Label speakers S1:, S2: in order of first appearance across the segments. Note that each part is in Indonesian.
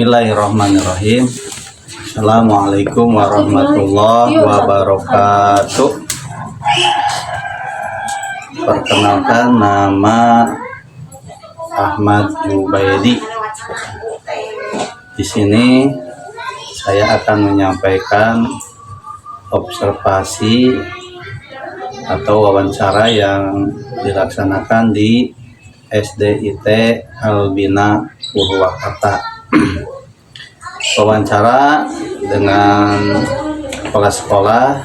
S1: Bismillahirrahmanirrahim. Assalamualaikum warahmatullahi wabarakatuh. Perkenalkan, nama Ahmad Jubaidi. Di sini saya akan menyampaikan observasi atau wawancara yang dilaksanakan di SDIT Albina Purwakarta. Wawancara dengan kepala sekolah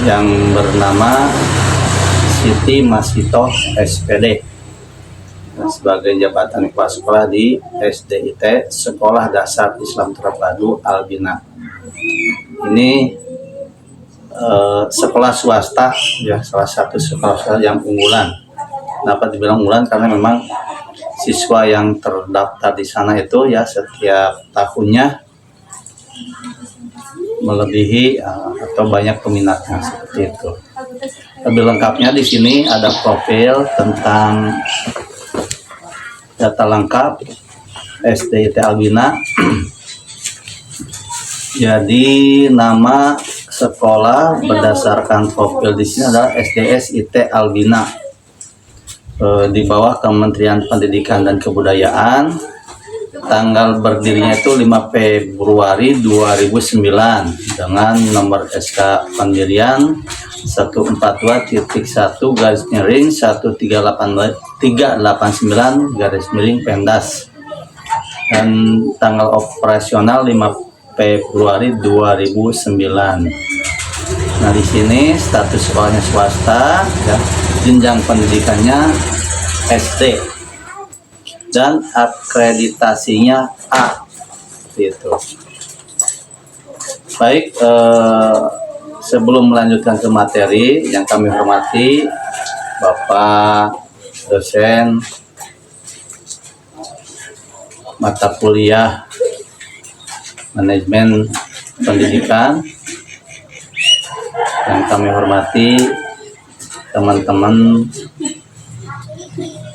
S1: yang bernama Siti Masitoh SPD sebagai jabatan kepala sekolah di SDIT Sekolah Dasar Islam Terpadu Albina. Ini sekolah swasta, ya, salah satu sekolah swasta yang unggulan. Kenapa dibilang unggulan? Karena memang siswa yang terdaftar di sana itu ya setiap tahunnya melebihi atau banyak peminatnya, seperti itu. Lebih lengkapnya di sini ada profil tentang data lengkap SDIT Albina. Jadi nama sekolah berdasarkan profil di sini adalah SDSIT Albina. Di bawah Kementerian Pendidikan dan Kebudayaan. Tanggal berdirinya itu 5 Februari 2009 dengan nomor SK pendirian 142.1.1389 dan tanggal operasional 5 Februari 2009. Nah, di sini status sekolahnya swasta, ya, jenjang pendidikannya SD dan akreditasinya A, gitu. Baik, sebelum melanjutkan ke materi, yang kami hormati Bapak dosen mata kuliah manajemen pendidikan, yang kami hormati teman-teman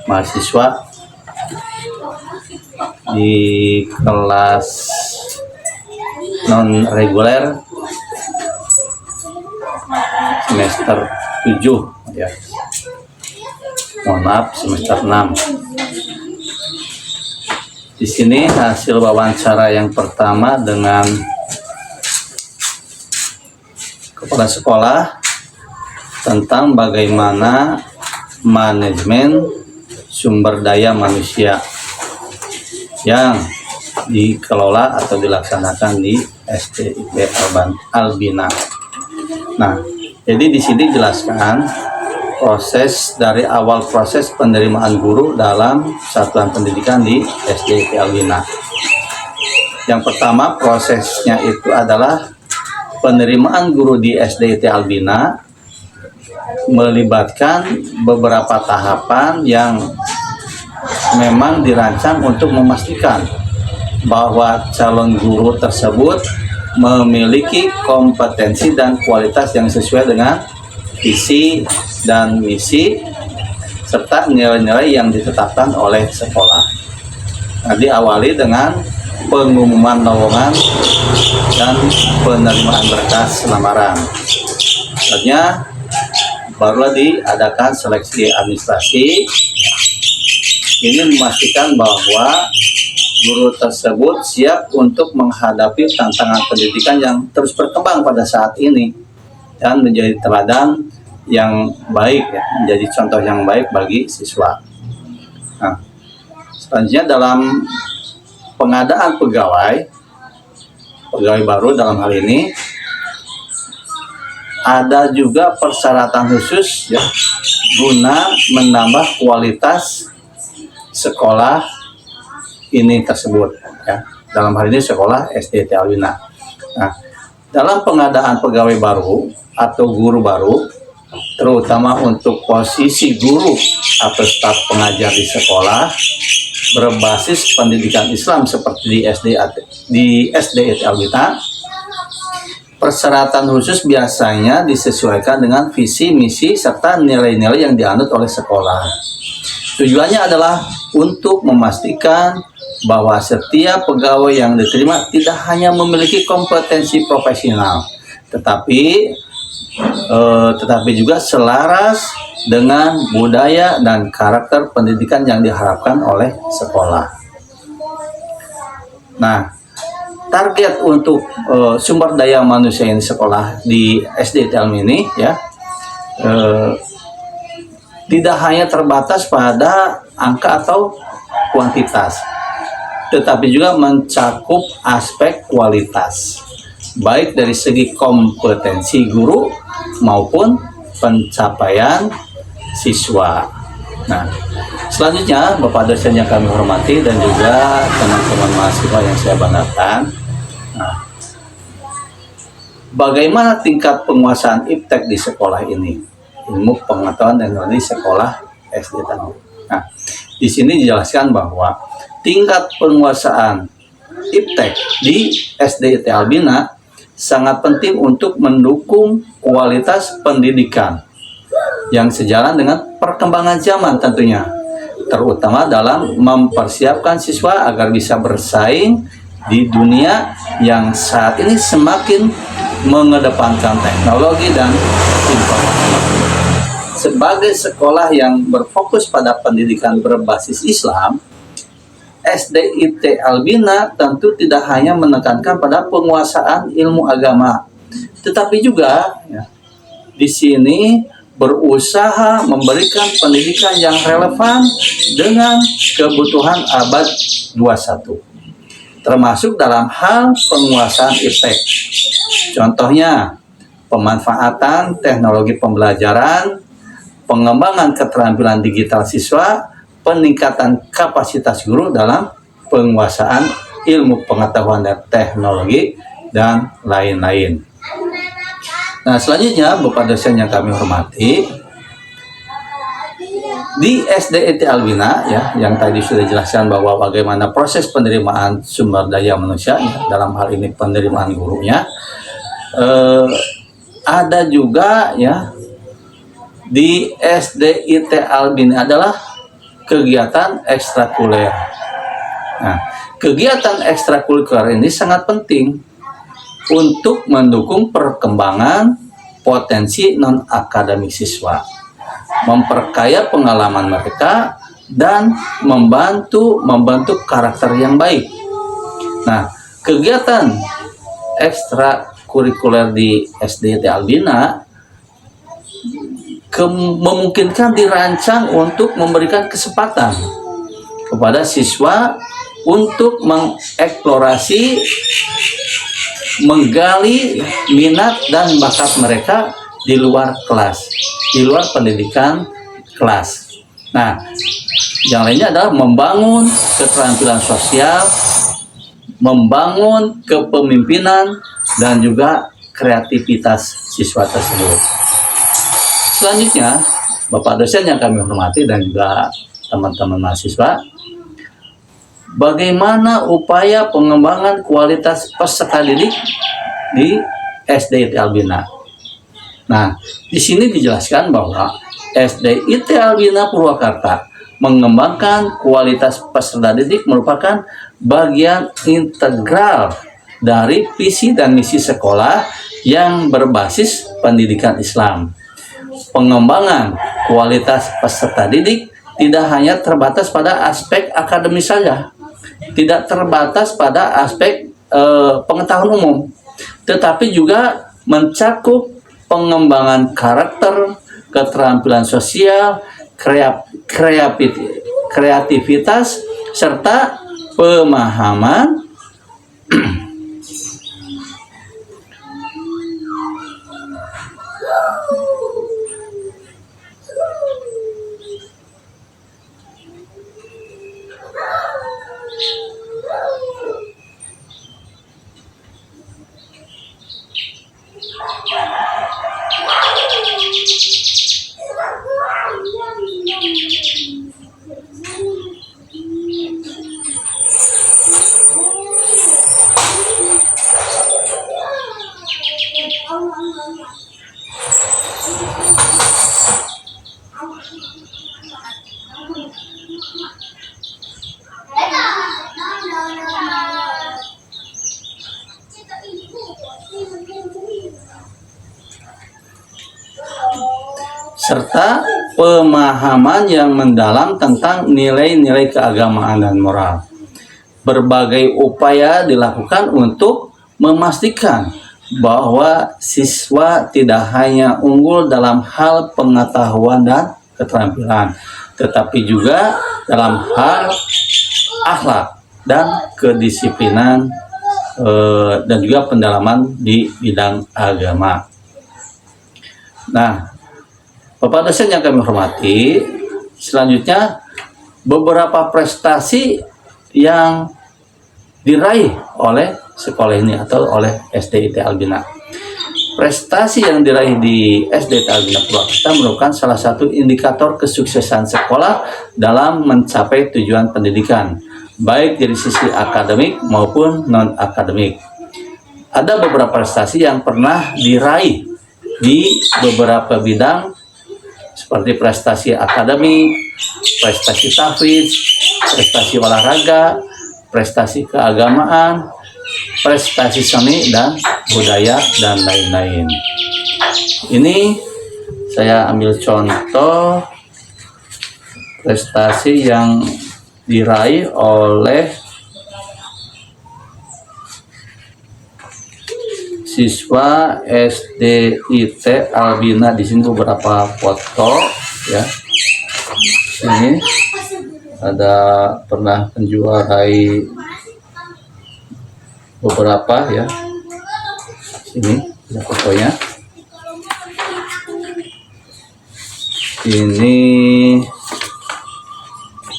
S1: mahasiswa di kelas non reguler semester 7, ya. Mohon maaf, semester 6. Di sini hasil wawancara yang pertama dengan kepala sekolah tentang bagaimana manajemen sumber daya manusia yang dikelola atau dilaksanakan di SDIT Albina. Nah, jadi di sini jelaskan proses dari awal proses penerimaan guru dalam satuan pendidikan di SDIT Albina. Yang pertama, prosesnya itu adalah penerimaan guru di SDIT Albina melibatkan beberapa tahapan yang memang dirancang untuk memastikan bahwa calon guru tersebut memiliki kompetensi dan kualitas yang sesuai dengan visi dan misi serta nilai-nilai yang ditetapkan oleh sekolah. Nah, diawali dengan pengumuman lowongan dan penerimaan berkas lamaran. Selanjutnya barulah diadakan seleksi administrasi. Ini memastikan bahwa guru tersebut siap untuk menghadapi tantangan pendidikan yang terus berkembang pada saat ini dan menjadi teladan yang baik, ya, menjadi contoh yang baik bagi siswa. Nah, selanjutnya dalam pengadaan pegawai baru dalam hal ini ada juga persyaratan khusus, ya, guna menambah kualitas sekolah ini tersebut, ya. Dalam hal ini sekolah SDIT Albina. Nah, dalam pengadaan pegawai baru atau guru baru, terutama untuk posisi guru atau staf pengajar di sekolah berbasis pendidikan Islam seperti di SDIT Albina, persyaratan khusus biasanya disesuaikan dengan visi, misi, serta nilai-nilai yang dianut oleh sekolah. Tujuannya adalah untuk memastikan bahwa setiap pegawai yang diterima tidak hanya memiliki kompetensi profesional, tetapi juga selaras dengan budaya dan karakter pendidikan yang diharapkan oleh sekolah. Nah, target untuk sumber daya manusia yang di sekolah di SD Telmi ini ya tidak hanya terbatas pada angka atau kuantitas, tetapi juga mencakup aspek kualitas, baik dari segi kompetensi guru maupun pencapaian siswa. Nah, selanjutnya Bapak dosen yang kami hormati dan juga teman-teman mahasiswa yang saya banggakan, bagaimana tingkat penguasaan iptek di sekolah ini, ilmu pengetahuan dan teknologi sekolah SD Telmi. Nah, di sini dijelaskan bahwa tingkat penguasaan iptek di SD IT Albina sangat penting untuk mendukung kualitas pendidikan yang sejalan dengan perkembangan zaman tentunya, terutama dalam mempersiapkan siswa agar bisa bersaing di dunia yang saat ini semakin mengedepankan teknologi dan informasi. Sebagai sekolah yang berfokus pada pendidikan berbasis Islam, SDIT Albina tentu tidak hanya menekankan pada penguasaan ilmu agama, tetapi juga di sini berusaha memberikan pendidikan yang relevan dengan kebutuhan abad 21, termasuk dalam hal penguasaan iptek. Contohnya, pemanfaatan teknologi pembelajaran, pengembangan keterampilan digital siswa, peningkatan kapasitas guru dalam penguasaan ilmu pengetahuan dan teknologi, dan lain-lain. Nah, selanjutnya Bapak dosen yang kami hormati, di SDIT Albina ya, yang tadi sudah dijelaskan bahwa bagaimana proses penerimaan sumber daya manusia ya, dalam hal ini penerimaan gurunya, ada juga ya di SDIT Albina adalah kegiatan ekstrakurikuler. Nah, kegiatan ekstrakurikuler ini sangat penting untuk mendukung perkembangan potensi non-akademik siswa, memperkaya pengalaman mereka, dan membantu karakter yang baik. Nah, kegiatan ekstrakurikuler di SDIT Albina memungkinkan dirancang untuk memberikan kesempatan kepada siswa untuk mengeksplorasi, menggali minat dan bakat mereka di luar kelas, di luar pendidikan kelas. Nah, yang lainnya adalah membangun keterampilan sosial, membangun kepemimpinan, dan juga kreativitas siswa tersebut. Selanjutnya, Bapak dosen yang kami hormati dan juga teman-teman mahasiswa, bagaimana upaya pengembangan kualitas peserta didik di SDIT Albina? Nah, di sini dijelaskan bahwa SDIT Albina Purwakarta mengembangkan kualitas peserta didik merupakan bagian integral dari visi dan misi sekolah yang berbasis pendidikan Islam. Pengembangan kualitas peserta didik tidak hanya terbatas pada aspek akademis saja, tidak terbatas pada aspek pengetahuan umum, tetapi juga mencakup pengembangan karakter, keterampilan sosial, kreativitas, serta pemahaman serta pemahaman yang mendalam tentang nilai-nilai keagamaan dan moral. Berbagai upaya dilakukan untuk memastikan bahwa siswa tidak hanya unggul dalam hal pengetahuan dan keterampilan, tetapi juga dalam hal akhlak dan kedisiplinan dan juga pendalaman di bidang agama. Nah, Bapak dosen yang kami hormati, selanjutnya beberapa prestasi yang diraih oleh sekolah ini atau oleh SDIT Albina. Prestasi yang diraih di SDIT Albina Purwakarta merupakan salah satu indikator kesuksesan sekolah dalam mencapai tujuan pendidikan, baik dari sisi akademik maupun non-akademik. Ada beberapa prestasi yang pernah diraih di beberapa bidang seperti prestasi akademik, prestasi tahfidz, prestasi olahraga, prestasi keagamaan, prestasi seni dan budaya, dan lain-lain. Ini saya ambil contoh prestasi yang diraih oleh siswa SDIT Albina. Di sini beberapa foto ya. Ini ada pernah menjuarai beberapa ya. Ini ada fotonya. Ini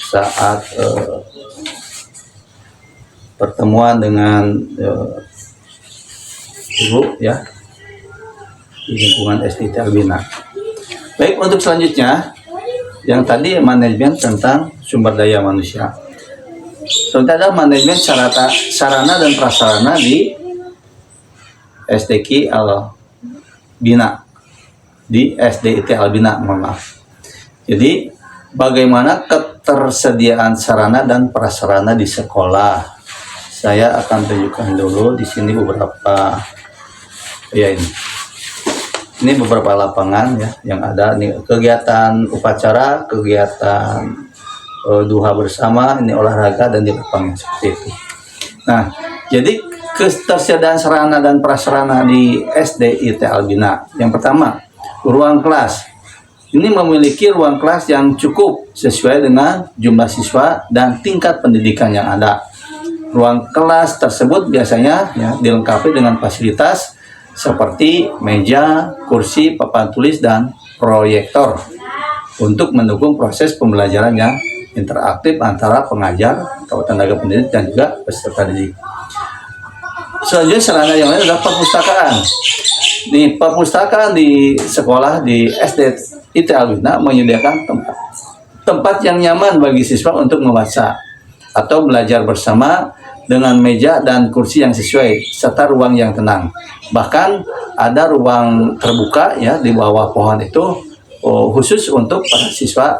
S1: saat pertemuan dengan guru ya di lingkungan SDIT Albina. Baik, untuk selanjutnya yang tadi manajemen tentang sumber daya manusia. Selanjutnya ada manajemen sarana dan prasarana di SDK Albina, di SDIT Albina, mohon maaf. Jadi bagaimana ketersediaan sarana dan prasarana di sekolah. Saya akan tunjukkan dulu di sini beberapa ya ini beberapa lapangan ya yang ada nih, kegiatan upacara, kegiatan duha bersama, ini olahraga dan di lapangan seperti itu. Nah, jadi ketersediaan sarana dan prasarana di SDIT Albina. Yang pertama, ruang kelas. Ini memiliki ruang kelas yang cukup sesuai dengan jumlah siswa dan tingkat pendidikan yang ada. Ruang kelas tersebut biasanya ya, dilengkapi dengan fasilitas seperti meja, kursi, papan tulis, dan proyektor untuk mendukung proses pembelajaran yang interaktif antara pengajar atau tenaga pendidik dan juga peserta didik. Selanjutnya sarana yang lain adalah perpustakaan. Di perpustakaan di sekolah di SDIT Albina menyediakan tempat yang nyaman bagi siswa untuk membaca atau belajar bersama dengan meja dan kursi yang sesuai serta ruang yang tenang. Bahkan ada ruang terbuka ya di bawah pohon itu khusus untuk para siswa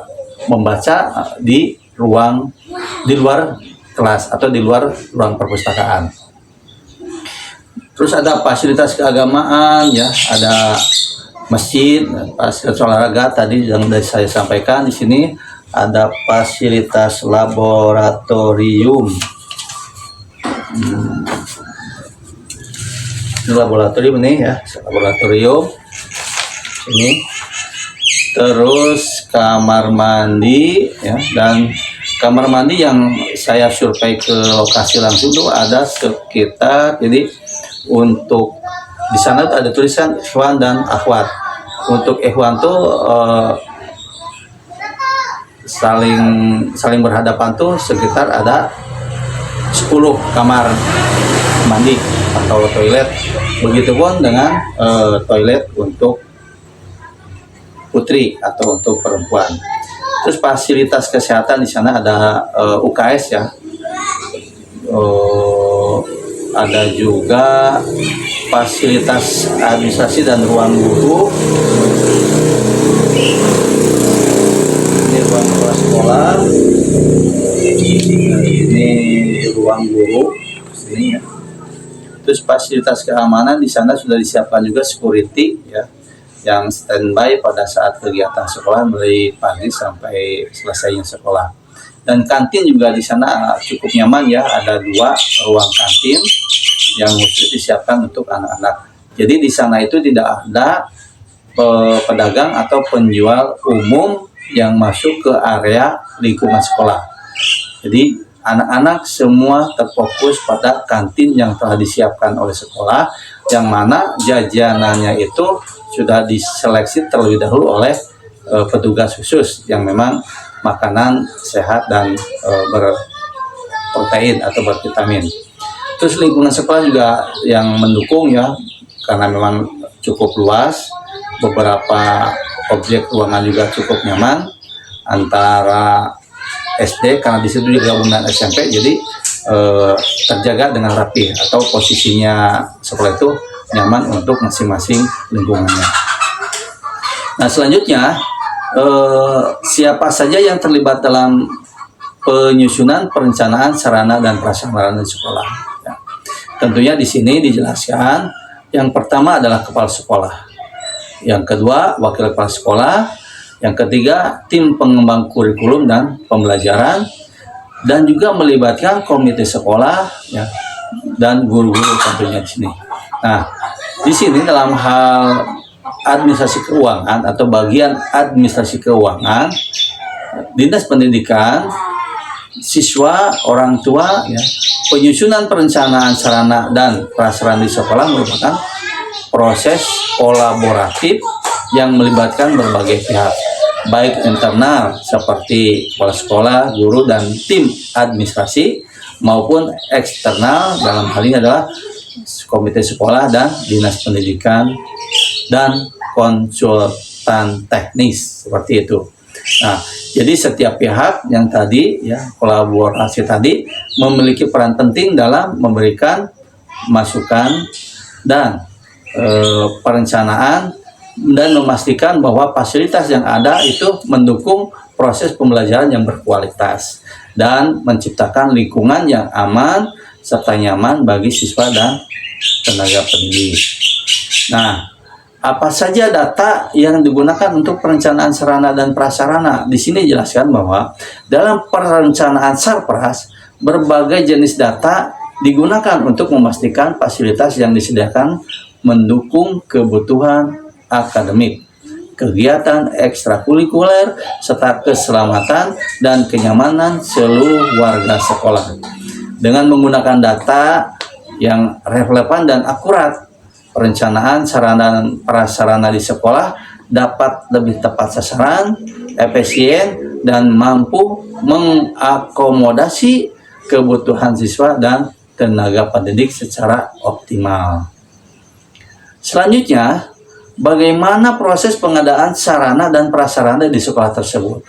S1: membaca di luar kelas atau di luar ruang perpustakaan. Terus ada fasilitas keagamaan ya, ada masjid, fasilitas olahraga tadi yang saya sampaikan. Di sini ada fasilitas laboratorium. Ini laboratorium ini ya, laboratorium ini. Terus kamar mandi ya, dan kamar mandi yang saya survei ke lokasi langsung tuh ada sekitar, jadi untuk di sana ada tulisan ikhwan dan akhwat. Untuk ikhwan tuh saling berhadapan tuh sekitar ada 10 kamar mandi atau toilet. Begitupun dengan toilet untuk putri atau untuk perempuan. Terus fasilitas kesehatan di sana ada UKS ya. Ada juga fasilitas administrasi dan ruang guru. Ini ruang kelas sekolah. Ini ruang guru. Ini ya. Terus fasilitas keamanan di sana sudah disiapkan juga security ya. yang standby pada saat kegiatan sekolah dari pagi sampai selesainya sekolah. Dan kantin juga di sana cukup nyaman ya, ada 2 ruang kantin yang khusus disiapkan untuk anak-anak. Jadi di sana itu tidak ada pedagang atau penjual umum yang masuk ke area lingkungan sekolah. Jadi anak-anak semua terfokus pada kantin yang telah disiapkan oleh sekolah, yang mana jajanannya itu sudah diseleksi terlebih dahulu oleh petugas khusus yang memang makanan sehat dan berprotein atau bervitamin. Terus lingkungan sekolah juga yang mendukung ya, karena memang cukup luas, beberapa objek ruangan juga cukup nyaman antara SD, karena di situ juga gabungan SMP, jadi terjaga dengan rapi atau posisinya sekolah itu nyaman untuk masing-masing lingkungannya. Nah selanjutnya siapa saja yang terlibat dalam penyusunan perencanaan sarana dan prasarana di sekolah. Ya. Tentunya di sini dijelaskan yang pertama adalah kepala sekolah, yang kedua wakil kepala sekolah, yang ketiga tim pengembang kurikulum dan pembelajaran, dan juga melibatkan komite sekolah ya, dan guru-guru tentunya di sini. Nah, di sini dalam hal administrasi keuangan atau bagian administrasi keuangan, Dinas Pendidikan, siswa, orang tua, ya, penyusunan perencanaan sarana dan prasarana di sekolah merupakan proses kolaboratif yang melibatkan berbagai pihak, baik internal seperti kepala sekolah, guru, dan tim administrasi, maupun eksternal dalam hal ini adalah komite sekolah dan dinas pendidikan dan konsultan teknis seperti itu. Nah, jadi setiap pihak yang tadi ya kolaborasi tadi memiliki peran penting dalam memberikan masukan dan perencanaan dan memastikan bahwa fasilitas yang ada itu mendukung proses pembelajaran yang berkualitas dan menciptakan lingkungan yang aman serta nyaman bagi siswa dan tenaga pendidik. Nah, apa saja data yang digunakan untuk perencanaan sarana dan prasarana? Di sini dijelaskan bahwa dalam perencanaan Sarpras, berbagai jenis data digunakan untuk memastikan fasilitas yang disediakan mendukung kebutuhan akademik, kegiatan ekstrakurikuler, serta keselamatan dan kenyamanan seluruh warga sekolah. Dengan menggunakan data yang relevan dan akurat, perencanaan sarana dan prasarana di sekolah dapat lebih tepat sasaran, efisien, dan mampu mengakomodasi kebutuhan siswa dan tenaga pendidik secara optimal. Selanjutnya, bagaimana proses pengadaan sarana dan prasarana di sekolah tersebut?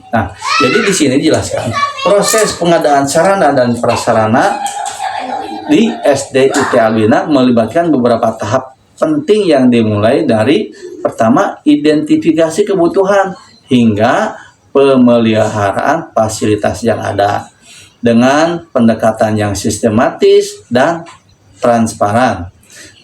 S1: Nah, jadi di sini dijelaskan proses pengadaan sarana dan prasarana di SD IT Albina melibatkan beberapa tahap penting yang dimulai dari pertama identifikasi kebutuhan hingga pemeliharaan fasilitas yang ada dengan pendekatan yang sistematis dan transparan.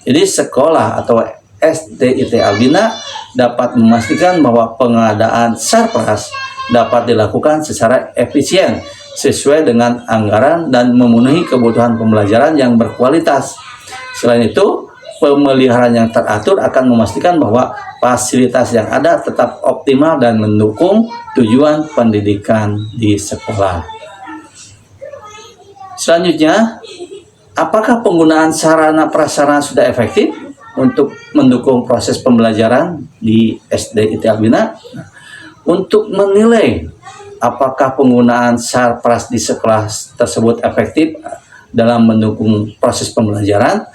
S1: Jadi sekolah atau SD IT Albina dapat memastikan bahwa pengadaan Sarpras dapat dilakukan secara efisien sesuai dengan anggaran dan memenuhi kebutuhan pembelajaran yang berkualitas. Selain itu, pemeliharaan yang teratur akan memastikan bahwa fasilitas yang ada tetap optimal dan mendukung tujuan pendidikan di sekolah. Selanjutnya, apakah penggunaan sarana prasarana sudah efektif untuk mendukung proses pembelajaran di SD IT Albina? Untuk menilai apakah penggunaan Sarpras di sekolah tersebut efektif dalam mendukung proses pembelajaran,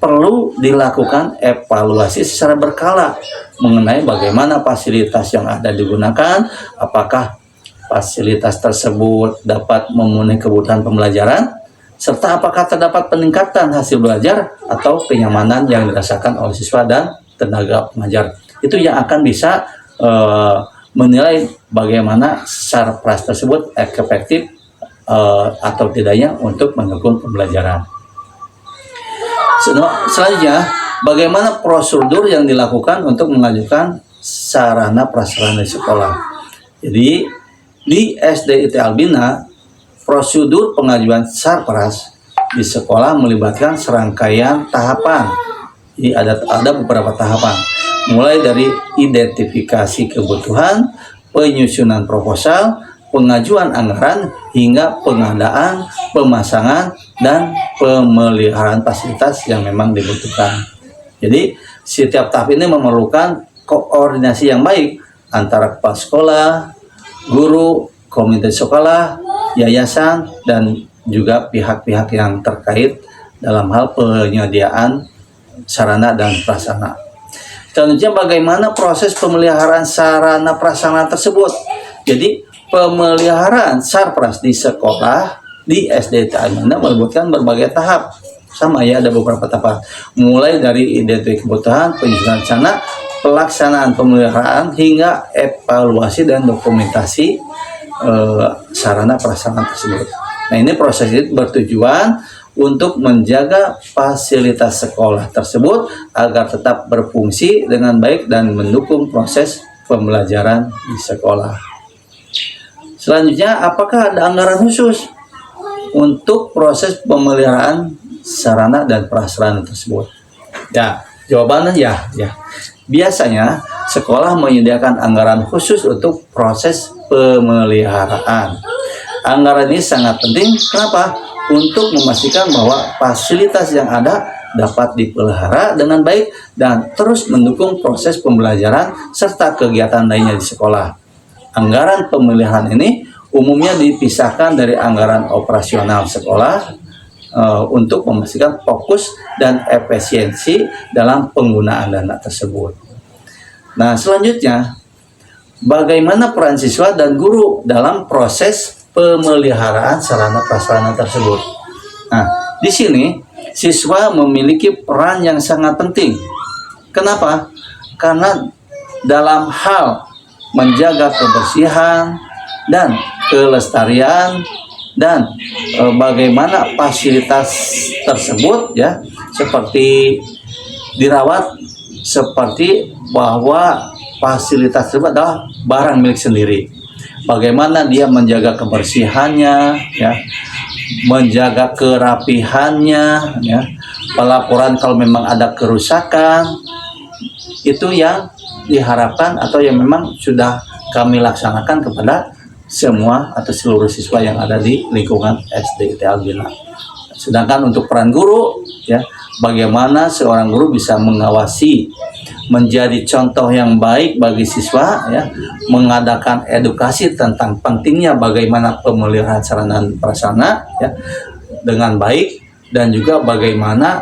S1: perlu dilakukan evaluasi secara berkala mengenai bagaimana fasilitas yang ada digunakan, apakah fasilitas tersebut dapat memenuhi kebutuhan pembelajaran, serta apakah terdapat peningkatan hasil belajar atau kenyamanan yang dirasakan oleh siswa dan tenaga pengajar. Itu yang akan bisa menilai bagaimana Sarpras tersebut efektif atau tidaknya untuk mendukung pembelajaran. Selanjutnya, bagaimana prosedur yang dilakukan untuk mengajukan sarana prasarana di sekolah. Jadi di SD IT Albina, prosedur pengajuan sarpras di sekolah melibatkan serangkaian tahapan. Jadi ada beberapa tahapan, mulai dari identifikasi kebutuhan, penyusunan proposal, pengajuan anggaran, hingga pengadaan, pemasangan, dan pemeliharaan fasilitas yang memang dibutuhkan. Jadi setiap tahap ini memerlukan koordinasi yang baik antara kepala sekolah, guru, komunitas sekolah, yayasan, dan juga pihak-pihak yang terkait dalam hal penyediaan sarana dan prasarana. Selanjutnya, bagaimana proses pemeliharaan sarana prasarana tersebut. Jadi pemeliharaan sarpras di sekolah di SD Albina melibatkan berbagai tahap. Sama ya, ada beberapa tahap, mulai dari identifikasi kebutuhan, penyusunan rencana, pelaksanaan pemeliharaan, hingga evaluasi dan dokumentasi sarana prasarana tersebut. Nah, ini proses ini bertujuan untuk menjaga fasilitas sekolah tersebut agar tetap berfungsi dengan baik dan mendukung proses pembelajaran di sekolah. Selanjutnya, apakah ada anggaran khusus untuk proses pemeliharaan sarana dan prasarana tersebut? Ya, jawabannya ya. Biasanya sekolah menyediakan anggaran khusus untuk proses pemeliharaan. Anggaran ini sangat penting. Kenapa? Untuk memastikan bahwa fasilitas yang ada dapat dipelihara dengan baik dan terus mendukung proses pembelajaran serta kegiatan lainnya di sekolah. Anggaran pemeliharaan ini umumnya dipisahkan dari anggaran operasional sekolah untuk memastikan fokus dan efisiensi dalam penggunaan dana tersebut. Nah, selanjutnya, bagaimana peran siswa dan guru dalam proses pemeliharaan sarana prasarana tersebut? Nah, di sini siswa memiliki peran yang sangat penting. Kenapa? Karena dalam hal menjaga kebersihan dan kelestarian dan bagaimana fasilitas tersebut ya seperti dirawat, seperti bahwa fasilitas tersebut adalah barang milik sendiri. Bagaimana dia menjaga kebersihannya ya, menjaga kerapihannya ya, pelaporan kalau memang ada kerusakan, itu yang diharapkan atau yang memang sudah kami laksanakan kepada semua atau seluruh siswa yang ada di lingkungan SD IT Albina. Sedangkan untuk peran guru ya, bagaimana seorang guru bisa mengawasi, menjadi contoh yang baik bagi siswa ya, mengadakan edukasi tentang pentingnya bagaimana pemeliharaan sarana dan prasarana ya dengan baik, dan juga bagaimana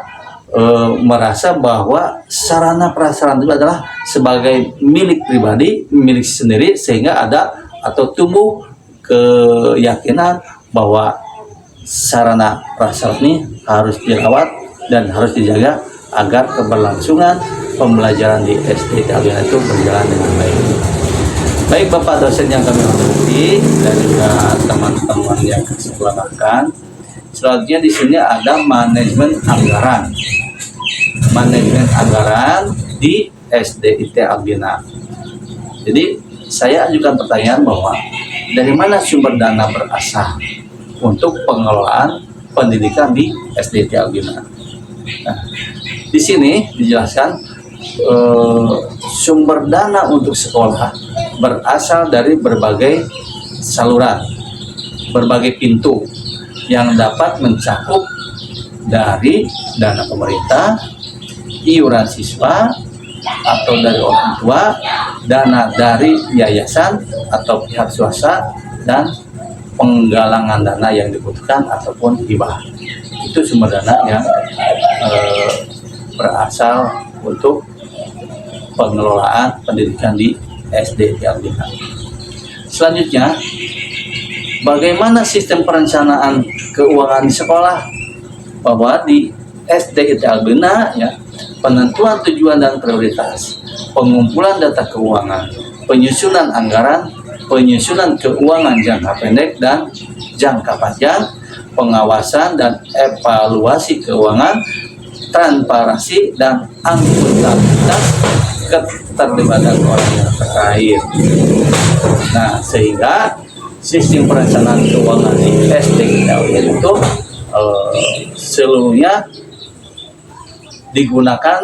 S1: merasa bahwa sarana prasarana itu adalah sebagai milik pribadi, milik sendiri, sehingga ada atau tumbuh keyakinan bahwa sarana prasarana ini harus dirawat dan harus dijaga agar keberlangsungan pembelajaran di SD Albina itu berjalan dengan baik. Baik Bapak dosen yang kami hormati dan juga teman-teman yang kesekolahkan. Selanjutnya di sini ada manajemen anggaran. Manajemen anggaran di SD IT Albina. Jadi saya ajukan pertanyaan bahwa dari mana sumber dana berasal untuk pengelolaan pendidikan di SD IT Albina. Nah, di sini dijelaskan sumber dana untuk sekolah berasal dari berbagai saluran, berbagai pintu yang dapat mencakup dari dana pemerintah, iuran siswa atau dari orang tua, dana dari yayasan atau pihak swasta, dan penggalangan dana yang dibutuhkan ataupun hibah. Itu sumber dana yang berasal untuk pengelolaan pendidikan di SD Albina. Selanjutnya, bagaimana sistem perencanaan keuangan di sekolah? Bahwa di SD Albina ya, penentuan tujuan dan prioritas, pengumpulan data keuangan, penyusunan anggaran, penyusunan keuangan jangka pendek dan jangka panjang, pengawasan dan evaluasi keuangan, transparansi, dan akuntabilitas keterlibatan orang yang terkait. Nah, sehingga sistem perencanaan keuangan di SDKL itu seluruhnya digunakan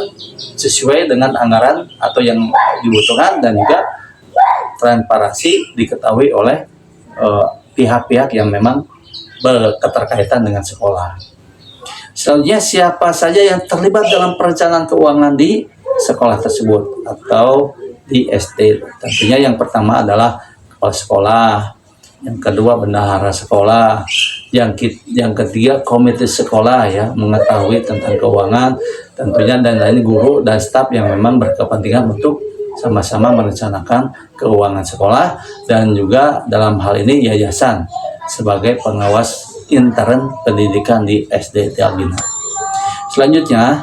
S1: sesuai dengan anggaran atau yang dibutuhkan, dan juga transparansi diketahui oleh pihak-pihak yang memang berketerkaitan dengan sekolah. Selanjutnya, siapa saja yang terlibat dalam perencanaan keuangan di sekolah tersebut atau di SD? Tentunya yang pertama adalah kepala sekolah, yang kedua bendahara sekolah, yang ketiga komite sekolah ya, mengetahui tentang keuangan tentunya, dan lain guru dan staf yang memang berkepentingan untuk sama-sama merencanakan keuangan sekolah, dan juga dalam hal ini yayasan sebagai pengawas intern pendidikan di SD Tialbina. Selanjutnya,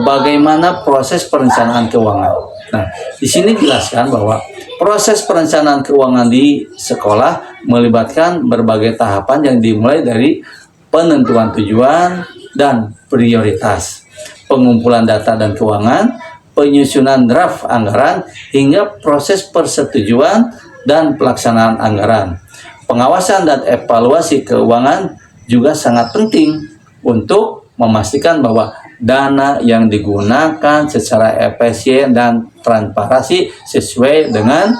S1: bagaimana proses perencanaan keuangan? Nah, di sini dijelaskan bahwa proses perencanaan keuangan di sekolah melibatkan berbagai tahapan yang dimulai dari penentuan tujuan dan prioritas, pengumpulan data dan keuangan, penyusunan draft anggaran, hingga proses persetujuan dan pelaksanaan anggaran. Pengawasan dan evaluasi keuangan juga sangat penting untuk memastikan bahwa dana yang digunakan secara efisien dan transparansi sesuai dengan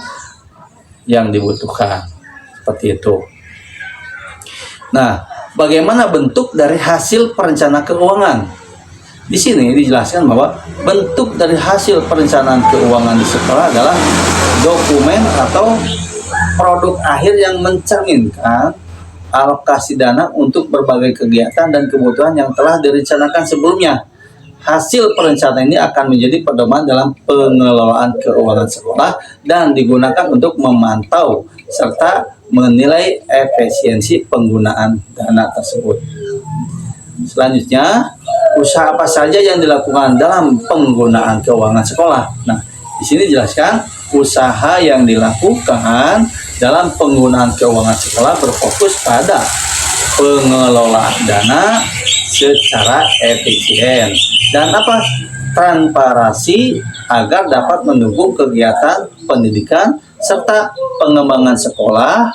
S1: yang dibutuhkan. Seperti itu. Nah, bagaimana bentuk dari hasil perencanaan keuangan? Di sini dijelaskan bahwa bentuk dari hasil perencanaan keuangan di sekolah adalah dokumen atau produk akhir yang mencerminkan alokasi dana untuk berbagai kegiatan dan kebutuhan yang telah direncanakan sebelumnya. Hasil perencanaan ini akan menjadi pedoman dalam pengelolaan keuangan sekolah dan digunakan untuk memantau serta menilai efisiensi penggunaan dana tersebut. Selanjutnya, usaha apa saja yang dilakukan dalam penggunaan keuangan sekolah? Nah, di sini dijelaskan usaha yang dilakukan dalam penggunaan keuangan sekolah berfokus pada pengelolaan dana secara efisien dan transparansi agar dapat mendukung kegiatan pendidikan serta pengembangan sekolah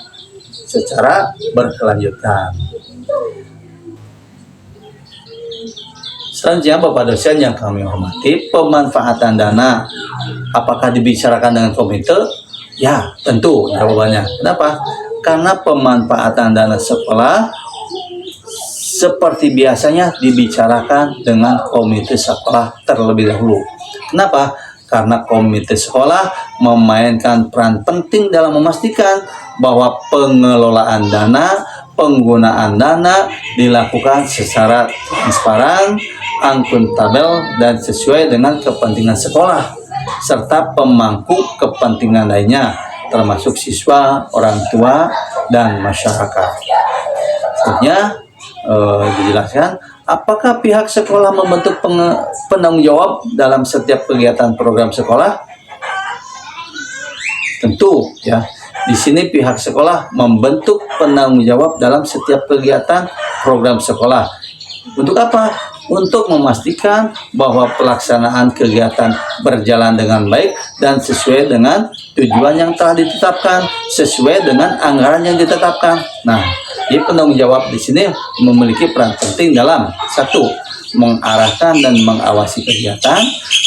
S1: secara berkelanjutan. Selanjutnya, Bapak dosen yang kami hormati, pemanfaatan dana apakah dibicarakan dengan komite? Ya, tentu jawabannya. Kenapa? Karena pemanfaatan dana sekolah seperti biasanya dibicarakan dengan komite sekolah terlebih dahulu. Kenapa? Karena komite sekolah memainkan peran penting dalam memastikan bahwa pengelolaan dana, penggunaan dana dilakukan secara transparan, akuntabel, dan sesuai dengan kepentingan sekolah serta pemangku kepentingan lainnya, termasuk siswa, orang tua, dan masyarakat. Selanjutnya dijelaskan apakah pihak sekolah membentuk penanggung jawab dalam setiap kegiatan program sekolah? Tentu ya. Di sini pihak sekolah membentuk penanggung jawab dalam setiap kegiatan program sekolah. Untuk apa? Untuk memastikan bahwa pelaksanaan kegiatan berjalan dengan baik dan sesuai dengan tujuan yang telah ditetapkan, sesuai dengan anggaran yang ditetapkan. Nah, jadi penanggung jawab di sini memiliki peran penting dalam satu, mengarahkan dan mengawasi kegiatan,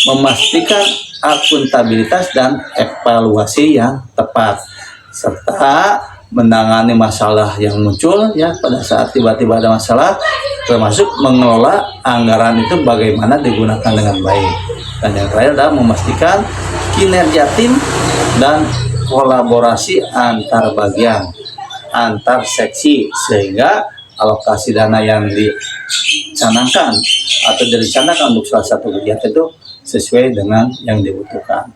S1: memastikan akuntabilitas dan evaluasi yang tepat, serta menangani masalah yang muncul ya pada saat tiba-tiba ada masalah, termasuk mengelola anggaran itu bagaimana digunakan dengan baik. Dan yang terakhir adalah memastikan kinerja tim dan kolaborasi antar bagian, antar seksi, sehingga alokasi dana yang dicanangkan atau direncanakan untuk salah satu kegiatan itu sesuai dengan yang dibutuhkan.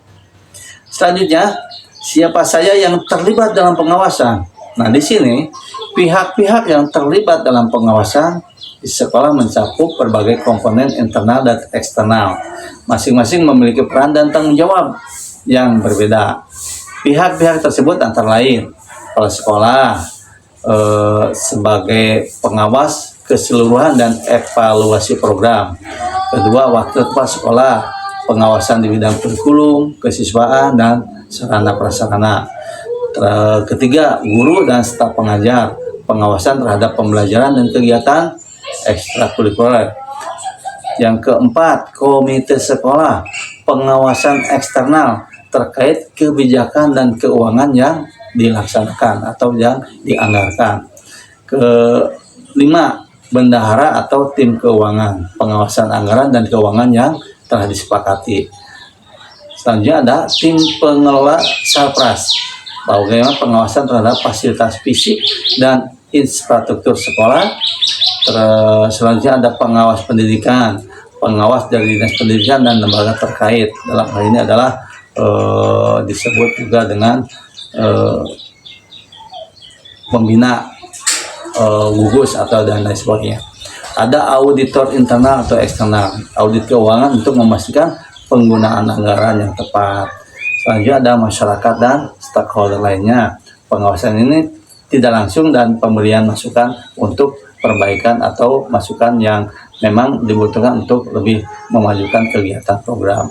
S1: Selanjutnya, siapa saja yang terlibat dalam pengawasan? Nah, di sini pihak-pihak yang terlibat dalam pengawasan di sekolah mencakup berbagai komponen internal dan eksternal. Masing-masing memiliki peran dan tanggung jawab yang berbeda. Pihak-pihak tersebut antara lain kepala sekolah sebagai pengawas keseluruhan dan evaluasi program. Kedua, waktu tempat sekolah, pengawasan di bidang kurikulum, kesiswaan, dan sarana prasarana. Ketiga, guru dan staf pengajar, pengawasan terhadap pembelajaran dan kegiatan ekstrakurikuler. Yang keempat, komite sekolah, pengawasan eksternal terkait kebijakan dan keuangan yang dilaksanakan atau yang dianggarkan. Kelima, bendahara atau tim keuangan, pengawasan anggaran dan keuangan yang telah disepakati. Selanjutnya ada tim pengelola Salpras, bagaimana pengawasan terhadap fasilitas fisik dan infrastruktur sekolah. Selanjutnya ada pengawas pendidikan, pengawas dari dinas pendidikan dan lembaga terkait. Dalam hal ini adalah disebut juga dengan pembina gugus atau dan lain sebagainya. Ada auditor internal atau eksternal, audit keuangan untuk memastikan penggunaan anggaran yang tepat. Selanjutnya ada masyarakat dan stakeholder lainnya. Pengawasan ini tidak langsung dan pemberian masukan untuk perbaikan atau masukan yang memang dibutuhkan untuk lebih memajukan kegiatan program.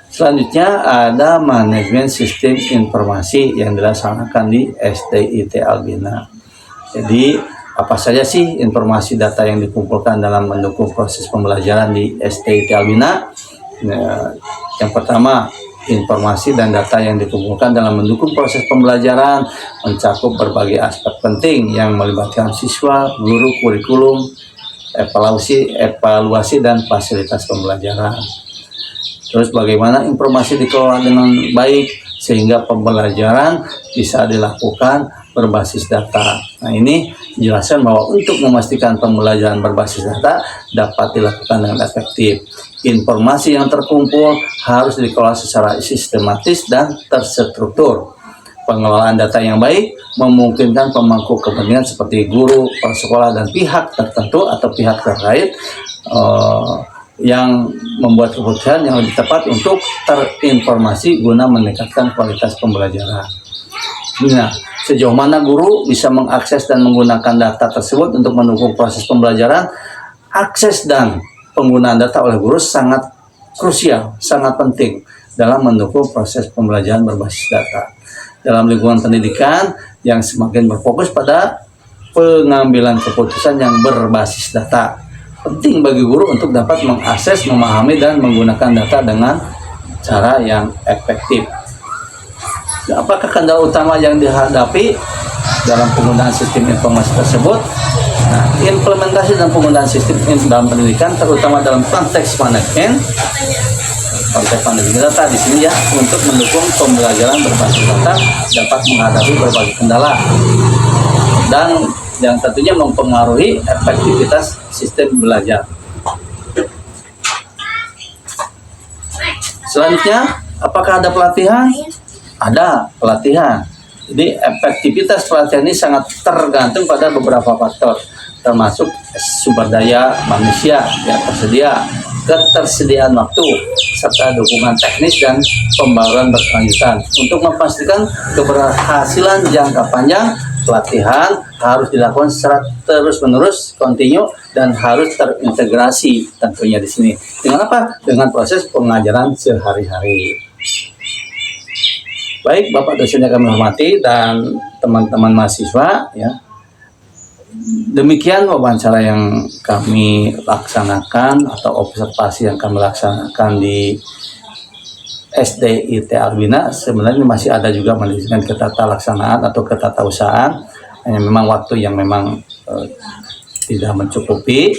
S1: Selanjutnya ada manajemen sistem informasi yang dilaksanakan di SDIT Albina. Jadi apa saja sih informasi data yang dikumpulkan dalam mendukung proses pembelajaran di SDIT Albina? Yang pertama, informasi dan data yang dikumpulkan dalam mendukung proses pembelajaran mencakup berbagai aspek penting yang melibatkan siswa, guru, kurikulum, evaluasi dan fasilitas pembelajaran. Terus bagaimana informasi dikelola dengan baik sehingga pembelajaran bisa dilakukan berbasis data. Nah, ini jelaskan bahwa untuk memastikan pembelajaran berbasis data dapat dilakukan dengan efektif. Informasi yang terkumpul harus dikelola secara sistematis dan terstruktur. Pengelolaan data yang baik memungkinkan pemangku kepentingan seperti guru, sekolah, dan pihak tertentu atau pihak terkait yang membuat keputusan yang lebih tepat untuk terinformasi guna meningkatkan kualitas pembelajaran. Nah, sejauh mana guru bisa mengakses dan menggunakan data tersebut untuk mendukung proses pembelajaran? Akses dan penggunaan data oleh guru sangat krusial, sangat penting dalam mendukung proses pembelajaran berbasis data. Dalam lingkungan pendidikan yang semakin berfokus pada pengambilan keputusan yang berbasis data, penting bagi guru untuk dapat mengakses, memahami, dan menggunakan data dengan cara yang efektif. Apakah kendala utama yang dihadapi dalam penggunaan sistem informasi tersebut? Nah, implementasi dan penggunaan sistem dalam pendidikan, terutama dalam konteks manajemen data di sini ya, untuk mendukung pembelajaran berbasis data dapat menghadapi berbagai kendala dan yang tentunya mempengaruhi efektivitas sistem belajar. Selanjutnya, apakah ada pelatihan? Ada pelatihan. Jadi efektivitas pelatihan ini sangat tergantung pada beberapa faktor, termasuk sumber daya manusia yang tersedia, ketersediaan waktu, serta dukungan teknis dan pembaruan berkelanjutan. Untuk memastikan keberhasilan jangka panjang, pelatihan harus dilakukan secara terus-menerus, kontinu, dan harus terintegrasi tentunya di sini. Dengan apa? Dengan proses pengajaran sehari-hari. Baik, Bapak dosen yang kami hormati dan teman-teman mahasiswa, ya. Demikian wawancara yang kami laksanakan atau observasi yang kami laksanakan di SDIT Albina. Sebenarnya masih ada juga manajemen ketatalaksanaan atau ketatausahaan, hanya memang waktu yang memang tidak mencukupi.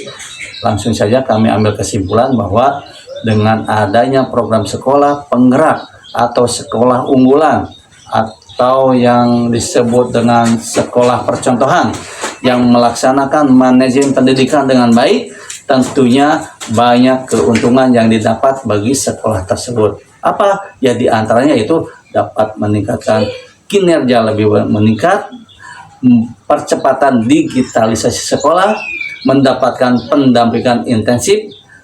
S1: Langsung saja kami ambil kesimpulan bahwa dengan adanya program sekolah penggerak atau sekolah unggulan atau yang disebut dengan sekolah percontohan yang melaksanakan manajemen pendidikan dengan baik, tentunya banyak keuntungan yang didapat bagi sekolah tersebut. Apa? Ya diantaranya itu dapat meningkatkan kinerja lebih meningkat, percepatan digitalisasi sekolah, mendapatkan pendampingan intensif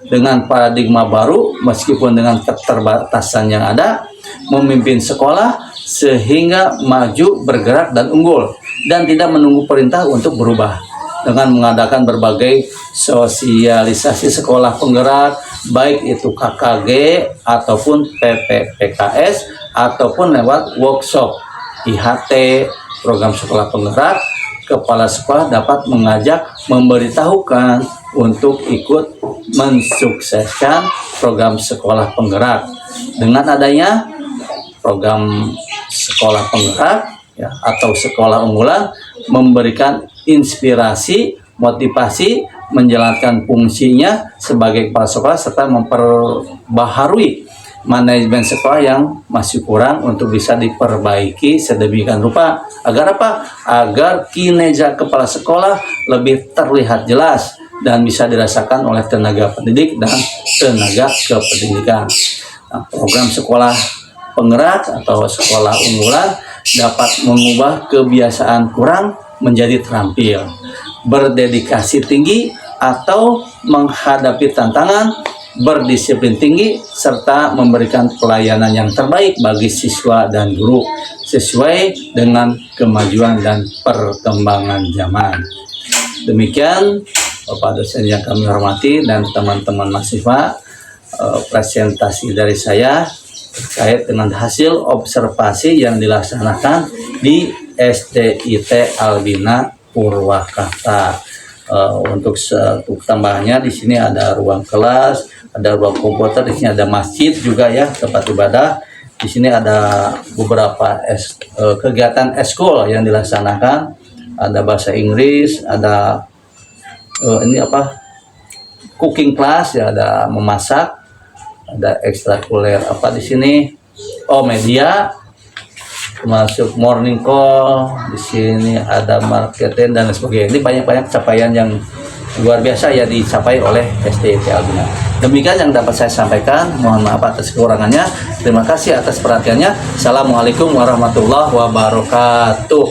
S1: dengan paradigma baru meskipun dengan keterbatasan yang ada, memimpin sekolah sehingga maju, bergerak, dan unggul, dan tidak menunggu perintah untuk berubah. dengan mengadakan berbagai sosialisasi sekolah penggerak, baik itu KKG ataupun PPPKS ataupun lewat workshop IHT, program sekolah penggerak. Kepala sekolah dapat mengajak, memberitahukan untuk ikut mensukseskan program sekolah penggerak. Dengan adanya program sekolah penggerak ya, atau sekolah unggulan, memberikan inspirasi, motivasi, menjalankan fungsinya sebagai kepala sekolah serta memperbaharui manajemen sekolah yang masih kurang untuk bisa diperbaiki sedemikian rupa. Agar apa? Agar kinerja kepala sekolah lebih terlihat jelas dan bisa dirasakan oleh tenaga pendidik dan tenaga kependidikan. Nah, program sekolah penggerak atau sekolah unggulan dapat mengubah kebiasaan kurang menjadi terampil, berdedikasi tinggi atau menghadapi tantangan, berdisiplin tinggi, serta memberikan pelayanan yang terbaik bagi siswa dan guru sesuai dengan kemajuan dan perkembangan zaman. Demikian Bapak dosen yang kami hormati dan teman-teman mahasiswa, presentasi dari saya terkait dengan hasil observasi yang dilaksanakan di SDIT Albina Purwakarta. Untuk tambahannya di sini ada ruang kelas, ada ruang komputer, di sini ada masjid juga ya, tempat ibadah. Di sini ada beberapa kegiatan eskul yang dilaksanakan, ada bahasa Inggris, ada cooking class ya, ada memasak, ada ekstrakurikuler di sini, media, termasuk morning call, di sini ada marketing dan sebagainya. Ini banyak capaian yang luar biasa ya dicapai oleh SDIT Albina. Demikian yang dapat saya sampaikan. Mohon maaf atas kekurangannya. Terima kasih atas perhatiannya. Assalamualaikum warahmatullahi wabarakatuh.